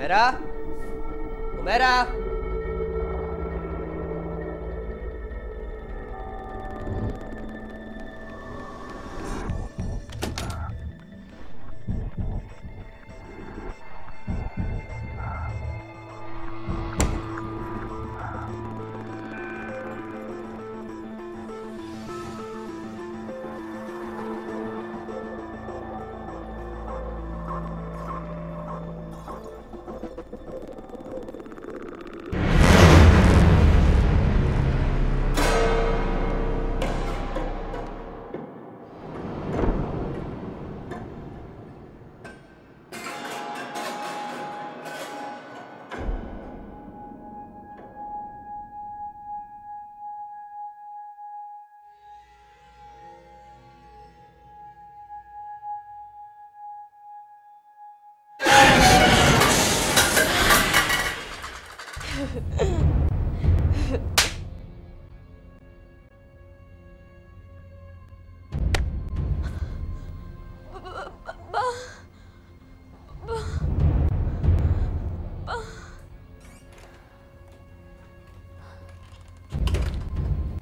उमेरा, उमेरा।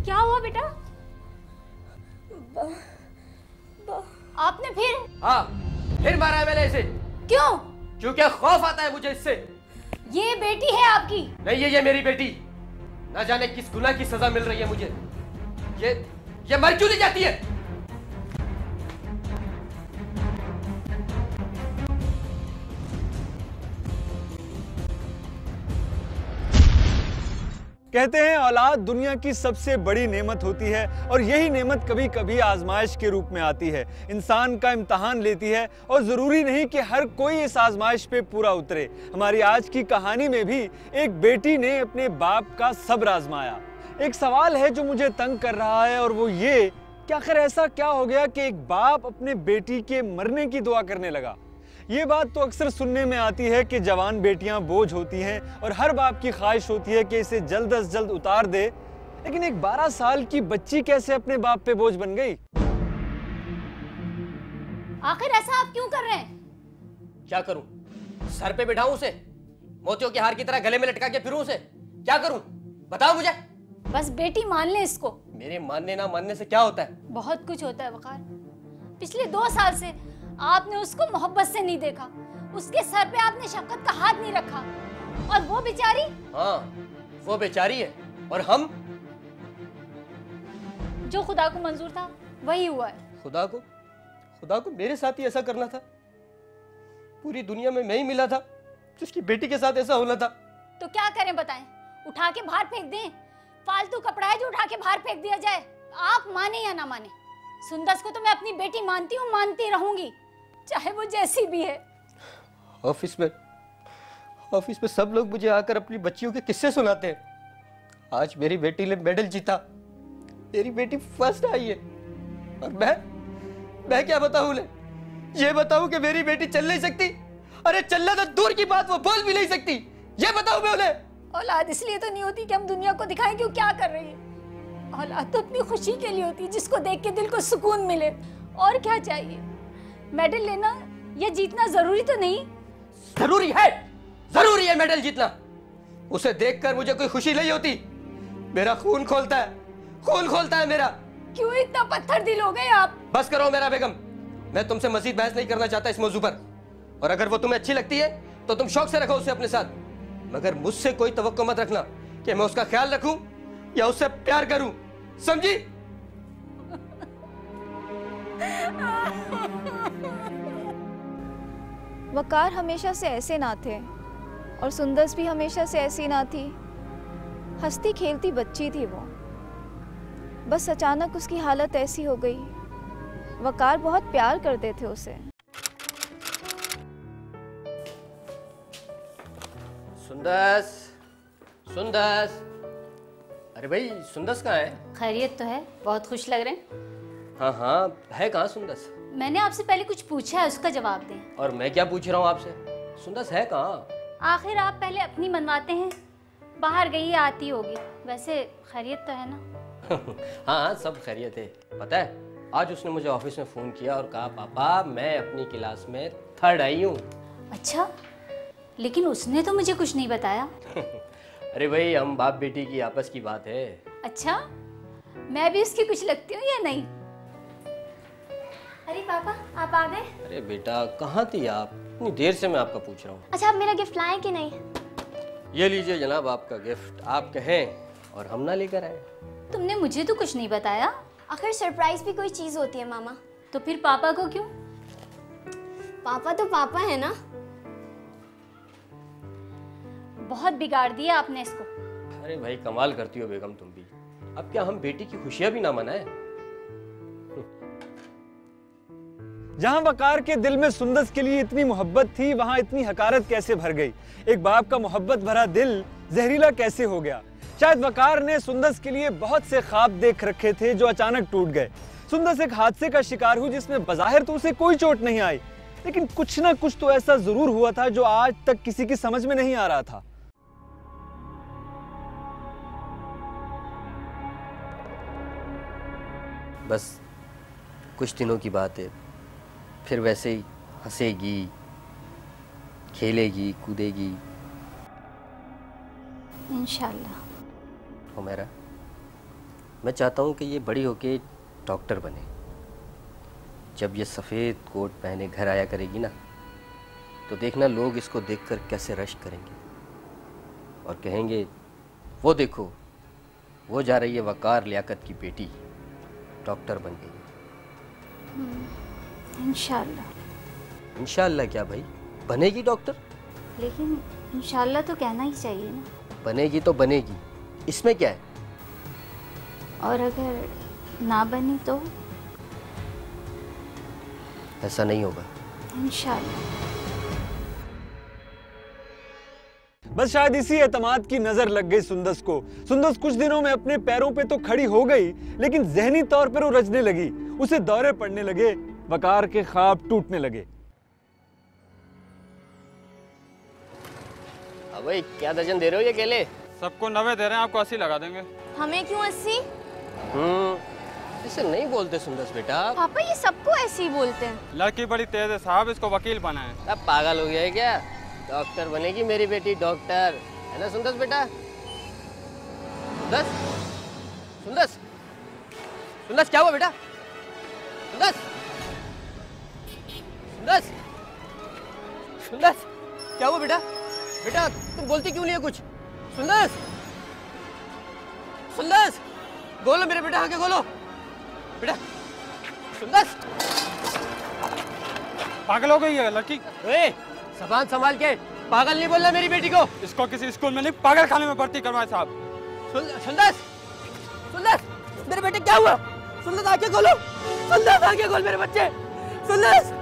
क्या हुआ बेटा? आपने फिर? हाँ, फिर मारा है मैंने इसे। क्यों? क्योंकि खौफ आता है मुझे इससे। ये बेटी है आपकी? नहीं, ये मेरी बेटी। ना जाने किस गुनाह की सजा मिल रही है मुझे। ये मर क्यों नहीं जाती है? कहते हैं औलाद दुनिया की सबसे बड़ी नेमत होती है और यही नेमत कभी कभी आजमाइश के रूप में आती है, इंसान का इम्तहान लेती है और ज़रूरी नहीं कि हर कोई इस आजमाइश पे पूरा उतरे। हमारी आज की कहानी में भी एक बेटी ने अपने बाप का सब्र आजमाया। एक सवाल है जो मुझे तंग कर रहा है और वो ये कि आखिर ऐसा क्या हो गया कि एक बाप अपने बेटी के मरने की दुआ करने लगा। ये बात तो अक्सर सुनने में आती है कि जवान बेटियां बोझ होती हैं और हर बाप की ख्वाहिश होती है कि इसे जल्द से जल्द उतार दे, लेकिन एक 12 साल की बच्ची कैसे अपने बाप पे बोझ बन गई? आखिर ऐसा आप क्यों कर रहे हैं? क्या करूं? सर पे बिठाऊं उसे? मोतियों के हार की तरह गले में लटका के फिरूं उसे? क्या करूं? बताओ मुझे। बस बेटी मान ले इसको। मेरे मानने ना मानने से क्या होता है? बहुत कुछ होता है वकार। पिछले 2 साल से आपने उसको मोहब्बत से नहीं देखा, उसके सर पे आपने शफकत का हाथ नहीं रखा, और वो बेचारी। हाँ, वो बेचारी है और हम। जो खुदा को मंजूर था वही हुआ है। खुदा को मेरे साथ ही ऐसा करना था? पूरी दुनिया में मैं ही मिला था जिसकी बेटी के साथ ऐसा होना था। तो क्या करें बताएं? उठा के बाहर फेंक दें? फालतू कपड़ा है जो उठा के बाहर फेंक दिया जाए? आप माने या ना माने, सुंदस को तो मैं अपनी बेटी मानती हूँ, मानती रहूंगी, चाहे वो जैसी भी है। ऑफिस में सब लोग मुझे आकर अपनी बच्चियों के किस्से सुनाते हैं। आज मेरी बेटी ने मेडल जीता, मेरी बेटी फर्स्ट आई है, और मैं क्या बताऊं उन्हें? ये बताऊं कि मेरी बेटी चल नहीं सकती? अरे चलना तो दूर की बात, वो बोल भी नहीं सकती। ये बताऊं मैं उन्हें? औलाद इसलिए तो नहीं होती कि हम दुनिया को दिखाएं कि वो क्या कर रही है। औलाद तो अपनी खुशी के लिए होती है, जिसको देख के दिल को सुकून मिले। और क्या चाहिए? मेडल लेना या जीतना जरूरी तो नहीं? जरूरी है मेडल जीतना। उसे देखकर मुझे कोई खुशी नहीं होती। मेरा खून खोलता है मेरा। क्यों इतना पत्थर दिल हो गए आप? बस करो मेरा बेगम, मैं तुमसे मजीद बहस नहीं करना चाहता इस मौजू पर। और अगर वो तुम्हें अच्छी लगती है तो तुम शौक से रखो उसे अपने साथ, मगर मुझसे कोई तवक्को मत रखना कि मैं उसका ख्याल रखूं या उससे प्यार करूं, समझी? वकार हमेशा से ऐसे ना थे और सुंदस भी हमेशा से ऐसी ना थी। हंसती खेलती बच्ची थी वो, बस अचानक उसकी हालत ऐसी हो गई। वकार बहुत प्यार करते थे उसे। सुंदस, अरे भाई सुंदस कहाँ है? खैरियत तो है, बहुत खुश लग रहे हैं। हाँ, है कहाँ सुंदस? मैंने आपसे पहले कुछ पूछा है, उसका जवाब दें। और मैं क्या पूछ रहा हूँ आपसे? सुंदस है कहाँ? आखिर आप पहले अपनी मनवाते हैं, बाहर गई आती होगी। वैसे खैरियत तो है ना? हाँ, सब खैरियत है। पता है, आज उसने मुझे ऑफिस में फ़ोन किया और कहा पापा मैं अपनी क्लास में 3rd आई हूँ। अच्छा, लेकिन उसने तो मुझे कुछ नहीं बताया। अरे भाई, हम बाप बेटी की आपस की बात है। अच्छा, मैं भी उसकी कुछ लगती हूँ या नहीं? अरे पापा, आप आ गए? अरे बेटा, कहाँ थी आप? इतनी देर से मैं आपका पूछ रहा हूँ। अच्छा, आप मेरा गिफ्ट लाए कि नहीं? ये लीजिए जनाब आपका गिफ्ट। आप कहें और हम ना लेकर आए। तुमने मुझे तो कुछ नहीं बताया। आखिर सरप्राइज भी कोई चीज होती है मामा। तो फिर पापा को क्यों? पापा तो पापा है ना। बहुत बिगाड़ दिया आपने इसको। अरे भाई, कमाल करती हो बेगम तुम भी। अब क्या हम बेटी की खुशियां भी ना मनाएं? जहां वकार के दिल में सुंदस के लिए इतनी मोहब्बत थी, वहां इतनी हकारत कैसे भर गई? एक बाप का मोहब्बत भरा दिल जहरीला कैसे हो गया? शायद वकार ने सुंदस के लिए बहुत से ख्वाब देख रखे थे जो अचानक टूट गए। सुंदस एक हादसे का शिकार हुई जिसमें बज़ाहिर तो उसे कोई चोट नहीं आई, लेकिन कुछ ना कुछ तो ऐसा जरूर हुआ था जो आज तक किसी की समझ में नहीं आ रहा था। बस कुछ दिनों की बात है, फिर वैसे ही हंसेगी, खेलेगी, कूदेगी इंशाल्लाह। हुमैरा, मैं चाहता हूँ कि ये बड़ी होके डॉक्टर बने। जब ये सफ़ेद कोट पहने घर आया करेगी ना, तो देखना लोग इसको देखकर कैसे रश्क करेंगे और कहेंगे, वो देखो, वो जा रही है वकार लियाकत की बेटी, डॉक्टर बन गई। इंशाल्लाह। इंशाल्लाह क्या भाई, बनेगी डॉक्टर। लेकिन इंशाल्लाह तो कहना ही चाहिए ना। बनेगी तो बनेगी, इसमें क्या है? और अगर ना बनी तो? ऐसा नहीं होगा। इंशाल्लाह। बस शायद इसी एतमाद की नजर लग गई सुंदस को। सुंदस कुछ दिनों में अपने पैरों पे तो खड़ी हो गई, लेकिन जहनी तौर पर वो रजने लगी। उसे दौरे पड़ने लगे, वकार के ख्वाब टूटने लगे। अब भाई, क्या दर्जन दे रहे हो ये केले? सबको 90 दे रहे हैं, आपको 80 लगा देंगे। हमें क्यों 80? इसे नहीं बोलते सुंदस बेटा। पापा ये सबको ऐसे ही बोलते हैं। लड़की बड़ी तेज है साहब, इसको वकील बनाए। अब पागल हो गया है क्या? डॉक्टर बनेगी मेरी बेटी, डॉक्टर है ना सुंदस बेटा? सुंदस, सुंदस, सुंदस, क्या हुआ बेटा? सुंदस, सुंदस, सुंदस, क्या हुआ बेटा? बेटा तुम बोलती क्यों नहीं है कुछ? सुंदस, सुंदस, खोलो मेरे बेटा, आंखें खोलो बेटा। सुंदस, पागल हो गई है लड़की। ओए, ज़बान संभाल के, पागल नहीं बोलना मेरी बेटी को। इसको किसी स्कूल में नहीं, पागल खाने में भर्ती करवाए साहब। सुंदस, सुंदस, मेरे बेटे क्या हुआ? सुंदस आंखें खोलो, सुंदस आंखें खोल मेरे बच्चे, सुंदस।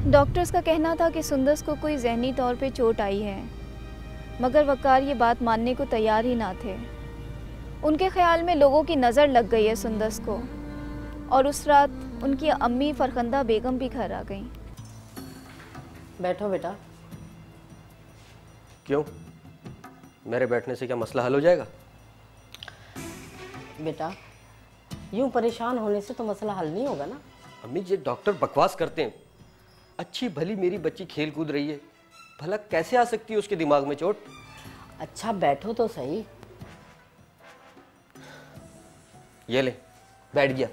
डॉक्टर्स का कहना था कि सुंदस को कोई जहनी तौर पे चोट आई है, मगर वकार ये बात मानने को तैयार ही ना थे। उनके ख्याल में लोगों की नज़र लग गई है सुंदस को, और उस रात उनकी अम्मी फरखंदा बेगम भी घर आ गईं। बैठो बेटा। क्यों? मेरे बैठने से क्या मसला हल हो जाएगा? बेटा, यूं परेशान होने से तो मसला हल नहीं होगा ना। अम्मी, ये डॉक्टर बकवास करते हैं। अच्छी भली मेरी बच्ची खेल कूद रही है, भला कैसे आ सकती है उसके दिमाग में चोट? अच्छा बैठो तो सही। ये ले, बैठ गया।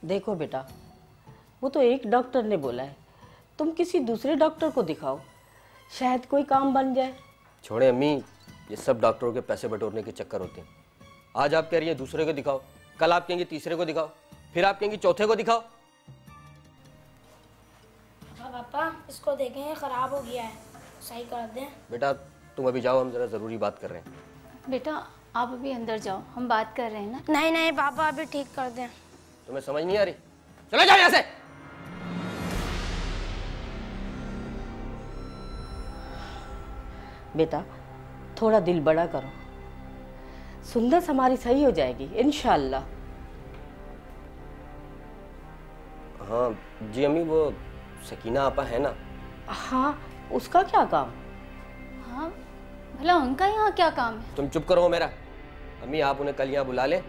देखो बेटा, वो तो एक डॉक्टर ने बोला है, तुम किसी दूसरे डॉक्टर को दिखाओ, शायद कोई काम बन जाए। छोड़े अम्मी, ये सब डॉक्टरों के पैसे बटोरने के चक्कर होते हैं। आज आप कह रही हैं दूसरे को दिखाओ, कल आप कहेंगे तीसरे को दिखाओ, फिर आप कहेंगे चौथे को दिखाओ। पापा इसको देखें, खराब हो गया है, सही कर दें। बेटा तुम अभी जाओ, हम जरा ज़रूरी बात कर रहे हैं। बेटा आप अभी अंदर जाओ, हम बात कर रहे हैं ना। नहीं नहीं पापा, अभी ठीक कर दें। तुम्हें समझ नहीं आ रही? चलो जाओ यहाँ से। बेटा थोड़ा दिल बड़ा करो, सुंदस हमारी सही हो जाएगी इंशाल्लाह। हाँ जी अम्मी, वो सकीना आपा है ना? हाँ, उसका क्या काम? हाँ भला उनका यहाँ क्या काम है? तुम चुप करो मेरा। अम्मी आप उन्हें कल यहाँ बुला लें,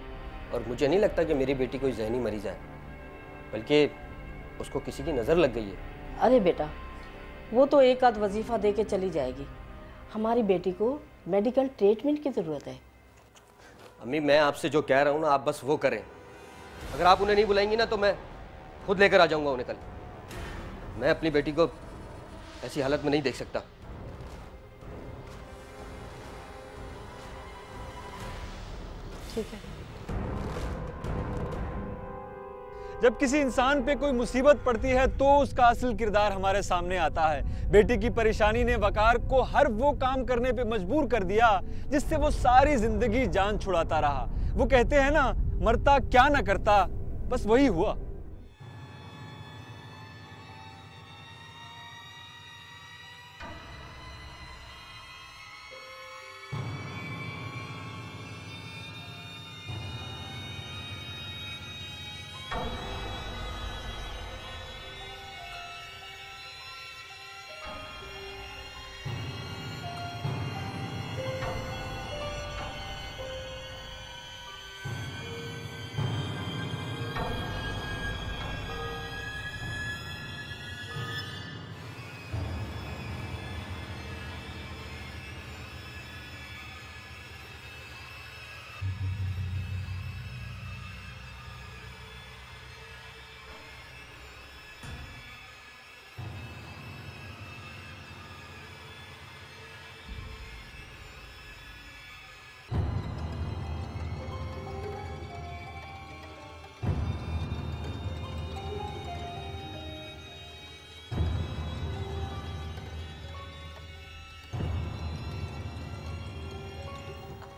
और मुझे नहीं लगता कि मेरी बेटी कोई जहनी मरीज है। बल्कि उसको किसी की नज़र लग गई है। अरे बेटा, वो तो एक आध वजीफ़ा दे के चली जाएगी। हमारी बेटी को मेडिकल ट्रीटमेंट की ज़रूरत है। अम्मी, मैं आपसे जो कह रहा हूँ ना, आप बस वो करें। अगर आप उन्हें नहीं बुलाएंगी ना तो मैं खुद लेकर आ जाऊँगा उन्हें कल। मैं अपनी बेटी को ऐसी हालत में नहीं देख सकता। ठीक है। जब किसी इंसान पे कोई मुसीबत पड़ती है तो उसका असल किरदार हमारे सामने आता है। बेटी की परेशानी ने वकार को हर वो काम करने पे मजबूर कर दिया जिससे वो सारी जिंदगी जान छुड़ाता रहा। वो कहते हैं ना, मरता क्या ना करता, बस वही हुआ।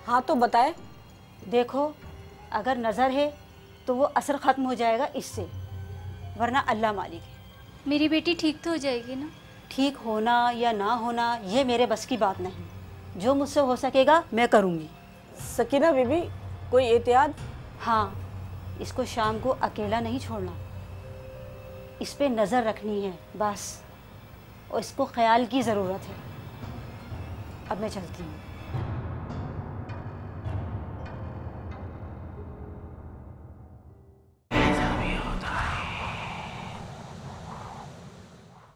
हाँ तो बताए। देखो, अगर नज़र है तो वो असर ख़त्म हो जाएगा इससे, वरना अल्लाह मालिक है। मेरी बेटी ठीक तो हो जाएगी ना? ठीक होना या ना होना ये मेरे बस की बात नहीं। जो मुझसे हो सकेगा मैं करूँगी। सकीना बीबी, कोई एहतियात? हाँ, इसको शाम को अकेला नहीं छोड़ना, इस पे नज़र रखनी है बस, और इसको ख्याल की ज़रूरत है। अब मैं चलती हूँ।